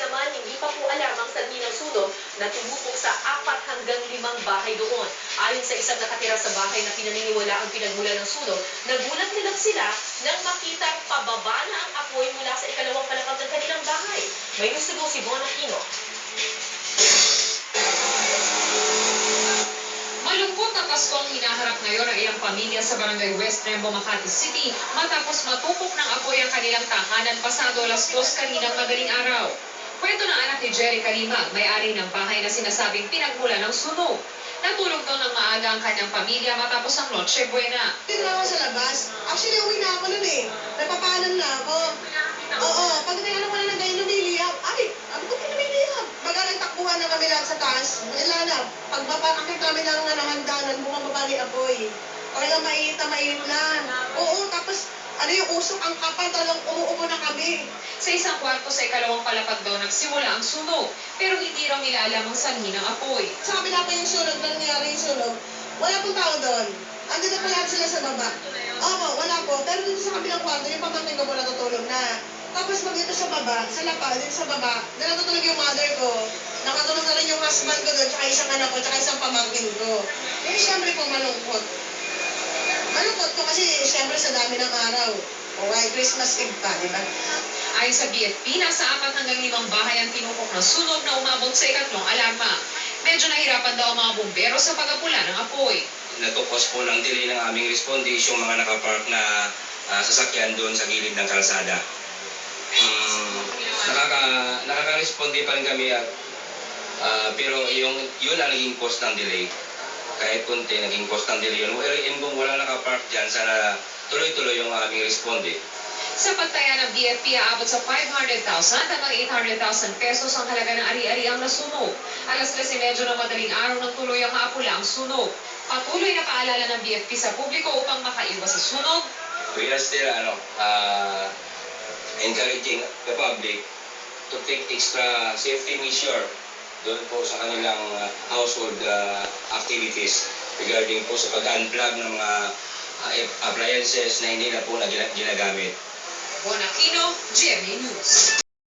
naman, hindi pa po alam ang sanhi ng sunog na tumupok sa 4 hanggang 5 bahay doon. Ayon sa isang nakatira sa bahay na pinaniniwala ang pinagmula ng sunog, nagulat nilang sila nang makita pababa na ang apoy mula sa ikalawang palapag ng kanilang bahay. May gusto daw si Bon Aquino. Malungkot na Pasko ang hinaharap ngayon ng ilang pamilya sa Barangay West Rembo, Makati City matapos matupok ng apoy ang kanilang tahanan pasado alas 2 kaninang madaling araw. Kwento ng anak ni Jerry Kalimag, may-ari ng bahay na sinasabing pinagmula ng sunog. Natulog daw ng maaga ang kanyang pamilya matapos ang Noche Buena. Dito na ako sa labas. Actually, uwi na ako nun eh. Napapaalam na ako. Oo, pag tinanong ko na ng ganyan, lumiliyap. Ay, ano ko lumiliyap? Baga nagtakbuhan na kami lahat sa taas. Wala na. Pagpapakit namin ng hagdanan, bumababa ni apoy. Talagang mainit na mainit na. Oo, tapos ano yung usok, ang kapal, talagang umuupo na kami. Sa isang kwarto sa ikalawang palapag daw nagsimula ang sunog, pero hindi raw nila alam ang sanhi ng apoy. Sa kabila pa yung sunog, nangyari yung sunog, wala pong tao doon. Andito pa lahat sila sa baba. Opo, wala po. Pero dito sa kabilang kwarto, yung pamangkin ko po natutulog na. Tapos pag dito sa baba, sa lapad, dito sa baba, natutulog yung mother ko. Nakatulog na rin yung husband ko doon, tsaka isang anak ko, tsaka isang pamangkin ko. Eh, syempre po malungkot. Malungkot po kasi syempre sa dami ng araw. O ay Christmas Eve pa, di ba? Ayon sa BFP, nasa 4 hanggang 5 bahay ang tinupok ng sunog na umabot sa ikatlong alarma. Medyo nahirapan daw ang mga bumbero sa pag-apula ng apoy. Nagkukos po ng delay ng aming respondees yung mga nakapark na sasakyan doon sa gilid ng kalsada. Nakaka-responde pa rin kami pero yun ang naging cost ng delay. Kahit kunti, naging cost ng delay yun. Kung wala nakapark dyan, sana tuloy-tuloy yung aming responde. Sa pagtaya ng BFP, aabot sa 500,000 hanggang 800,000 pesos ang halaga ng ari-ari ang nasunog. Alas 13:30 ng madaling araw nang tuloy ang maapula ang sunog. Patuloy na paalala ng BFP sa publiko upang makaiwas sa sunog. We are still encouraging the public to take extra safety measure doon po sa kanilang household activities regarding po sa pag-unplug ng mga appliances na hindi na po ginagamit. Bon Aquino, GMA News.